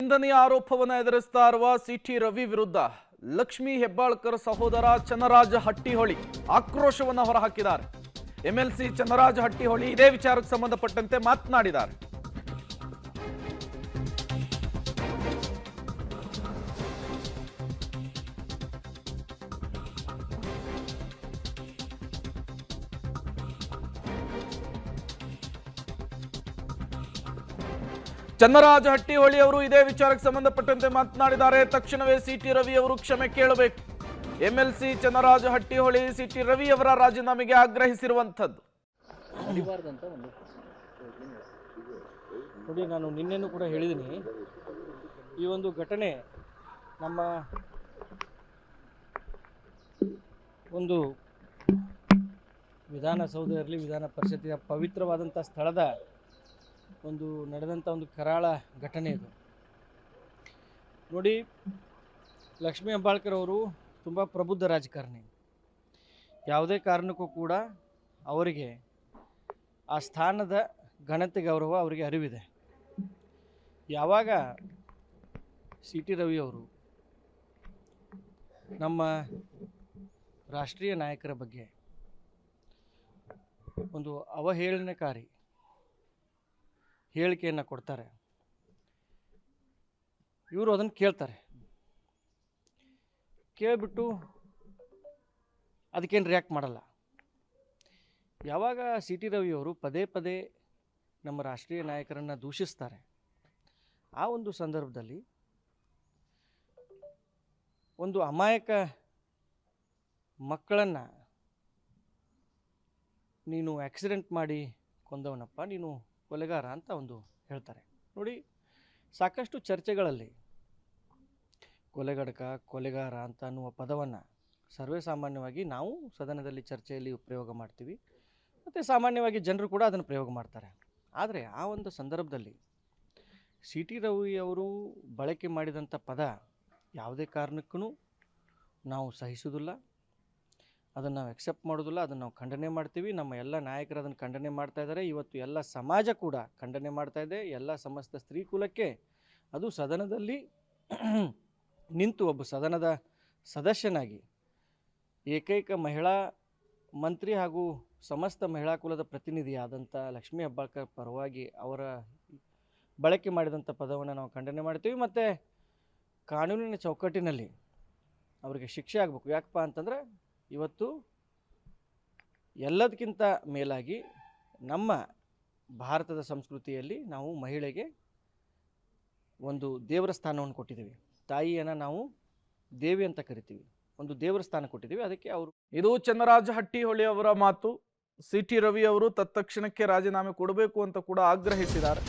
ಖಂಡನೀಯ ಆರೋಪವನ್ನು ಎದುರಿಸ್ತಾ ಇರುವ ಸಿಟಿ ರವಿ ವಿರುದ್ಧ ಲಕ್ಷ್ಮೀ ಹೆಬ್ಬಾಳ್ಕರ್ ಸಹೋದರ ಚನ್ನರಾಜ ಹಟ್ಟಿಹೊಳಿ ಆಕ್ರೋಶವನ್ನು ಹೊರಹಾಕಿದ್ದಾರೆ. ಎಂಎಲ್ಸಿ ಚನ್ನರಾಜ ಹಟ್ಟಿಹೊಳಿ ಇದೇ ವಿಚಾರಕ್ಕೆ ಸಂಬಂಧಪಟ್ಟಂತೆ ಮಾತನಾಡಿದ್ದಾರೆ. ಚನ್ನರಾಜ ಹಟ್ಟಿಹೊಳಿ ಅವರು ಇದೇ ವಿಚಾರಕ್ಕೆ ಸಂಬಂಧಪಟ್ಟಂತೆ ಮಾತನಾಡಿದ್ದಾರೆ. ತಕ್ಷಣವೇ ಸಿಟಿ ರವಿ ಅವರು ಕ್ಷಮೆ ಕೇಳಬೇಕು. ಎಂಎಲ್ಸಿ ಚನ್ನರಾಜ ಹಟ್ಟಿಹೊಳಿ ಸಿಟಿ ರವಿ ಅವರ ರಾಜೀನಾಮೆಗೆ ಆಗ್ರಹಿಸಿರುವಂಥದ್ದು. ನೋಡಿ, ನಾನು ನಿನ್ನೆನೂ ಕೂಡ ಹೇಳಿದ್ದೀನಿ, ಈ ಒಂದು ಘಟನೆ ನಮ್ಮ ಒಂದು ವಿಧಾನಸೌಧ ಇರಲಿ, ವಿಧಾನ ಪರಿಷತ್ತಿನ ಪವಿತ್ರವಾದಂಥ ಸ್ಥಳದ ಒಂದು ನಡೆದಂಥ ಒಂದು ಕರಾಳ ಘಟನೆ ಇದು. ನೋಡಿ, ಲಕ್ಷ್ಮೀ ಹೆಬ್ಬಾಳ್ಕರ್ ಅವರು ತುಂಬ ಪ್ರಬುದ್ಧ ರಾಜಕಾರಣಿ. ಯಾವುದೇ ಕಾರಣಕ್ಕೂ ಕೂಡ ಅವರಿಗೆ ಆ ಸ್ಥಾನದ ಘನತೆ ಗೌರವ ಅವರಿಗೆ ಅರಿವಿದೆ. ಯಾವಾಗ ಸಿಟಿ ರವಿ ಅವರು ನಮ್ಮ ರಾಷ್ಟ್ರೀಯ ನಾಯಕರ ಬಗ್ಗೆ ಒಂದು ಅವಹೇಳನಕಾರಿ ಹೇಳಿಕೆಯನ್ನು ಕೊಡ್ತಾರೆ, ಇವರು ಅದನ್ನು ಕೇಳ್ತಾರೆ. ಕೇಳಿಬಿಟ್ಟು ಅದಕ್ಕೇನು ರಿಯಾಕ್ಟ್ ಮಾಡಲ್ಲ. ಯಾವಾಗ ಸಿಟಿ ರವಿಯವರು ಪದೇ ಪದೇ ನಮ್ಮ ರಾಷ್ಟ್ರೀಯ ನಾಯಕರನ್ನು ದೂಷಿಸ್ತಾರೆ, ಆ ಒಂದು ಸಂದರ್ಭದಲ್ಲಿ ಒಂದು ಅಮಾಯಕ ಮಕ್ಕಳನ್ನು ನೀನು ಆಕ್ಸಿಡೆಂಟ್ ಮಾಡಿ ಕೊಂದವನಪ್ಪ, ನೀನು ಕೊಲೆಗಾರ ಅಂತ ಒಂದು ಹೇಳ್ತಾರೆ. ನೋಡಿ, ಸಾಕಷ್ಟು ಚರ್ಚೆಗಳಲ್ಲಿ ಕೊಲೆಗಡಕ, ಕೊಲೆಗಾರ ಅಂತ ಅನ್ನುವ ಪದವನ್ನು ಸರ್ವೇ ಸಾಮಾನ್ಯವಾಗಿ ನಾವು ಸದನದಲ್ಲಿ ಚರ್ಚೆಯಲ್ಲಿ ಪ್ರಯೋಗ ಮಾಡ್ತೀವಿ, ಮತ್ತು ಸಾಮಾನ್ಯವಾಗಿ ಜನರು ಕೂಡ ಅದನ್ನು ಪ್ರಯೋಗ ಮಾಡ್ತಾರೆ. ಆದರೆ ಆ ಒಂದು ಸಂದರ್ಭದಲ್ಲಿ ಸಿಟಿ ರವಿ ಅವರು ಬಳಕೆ ಮಾಡಿದಂಥ ಪದ ಯಾವುದೇ ಕಾರಣಕ್ಕೂ ನಾವು ಸಹಿಸೋದಿಲ್ಲ, ಅದನ್ನು ನಾವು ಎಕ್ಸೆಪ್ಟ್ ಮಾಡೋದಿಲ್ಲ, ಅದನ್ನು ನಾವು ಖಂಡನೆ ಮಾಡ್ತೀವಿ. ನಮ್ಮ ಎಲ್ಲ ನಾಯಕರು ಅದನ್ನು ಖಂಡನೆ ಮಾಡ್ತಾ ಇದ್ದಾರೆ. ಇವತ್ತು ಎಲ್ಲ ಸಮಾಜ ಕೂಡ ಖಂಡನೆ ಮಾಡ್ತಾ ಇದೆ. ಎಲ್ಲ ಸಮಸ್ತ ಸ್ತ್ರೀ ಕುಲಕ್ಕೆ, ಅದು ಸದನದಲ್ಲಿ ನಿಂತು ಒಬ್ಬ ಸದನದ ಸದಸ್ಯನಾಗಿ ಏಕೈಕ ಮಹಿಳಾ ಮಂತ್ರಿ ಹಾಗೂ ಸಮಸ್ತ ಮಹಿಳಾ ಕುಲದ ಪ್ರತಿನಿಧಿಯಾದಂಥ ಲಕ್ಷ್ಮೀ ಹೆಬ್ಬಾಳ್ಕರ್ ಪರವಾಗಿ ಅವರ ಬಳಕೆ ಮಾಡಿದಂಥ ಪದವನ್ನು ನಾವು ಖಂಡನೆ ಮಾಡ್ತೀವಿ. ಮತ್ತು ಕಾನೂನಿನ ಚೌಕಟ್ಟಿನಲ್ಲಿ ಅವರಿಗೆ ಶಿಕ್ಷೆ ಆಗಬೇಕು. ಯಾಕಪ್ಪ ಅಂತಂದರೆ ಇವತ್ತು ಎಲ್ಲದಕ್ಕಿಂತ ಮೇಲಾಗಿ ನಮ್ಮ ಭಾರತದ ಸಂಸ್ಕೃತಿಯಲ್ಲಿ ನಾವು ಮಹಿಳೆಗೆ ಒಂದು ದೇವರ ಸ್ಥಾನವನ್ನು ಕೊಟ್ಟಿದ್ದೀವಿ. ತಾಯಿಯನ್ನು ನಾವು ದೇವಿ ಅಂತ ಕರಿತೀವಿ, ಒಂದು ದೇವರ ಸ್ಥಾನ ಕೊಟ್ಟಿದ್ದೀವಿ. ಅದಕ್ಕೆ ಅವರು ಇದು ಚನ್ನರಾಜ ಹಟ್ಟಿಹೊಳಿ ಅವರ ಮಾತು. ಸಿಟಿ ರವಿ ಅವರು ತತ್ಕ್ಷಣಕ್ಕೆ ರಾಜೀನಾಮೆ ಕೊಡಬೇಕು ಅಂತ ಕೂಡ ಆಗ್ರಹಿಸಿದ್ದಾರೆ.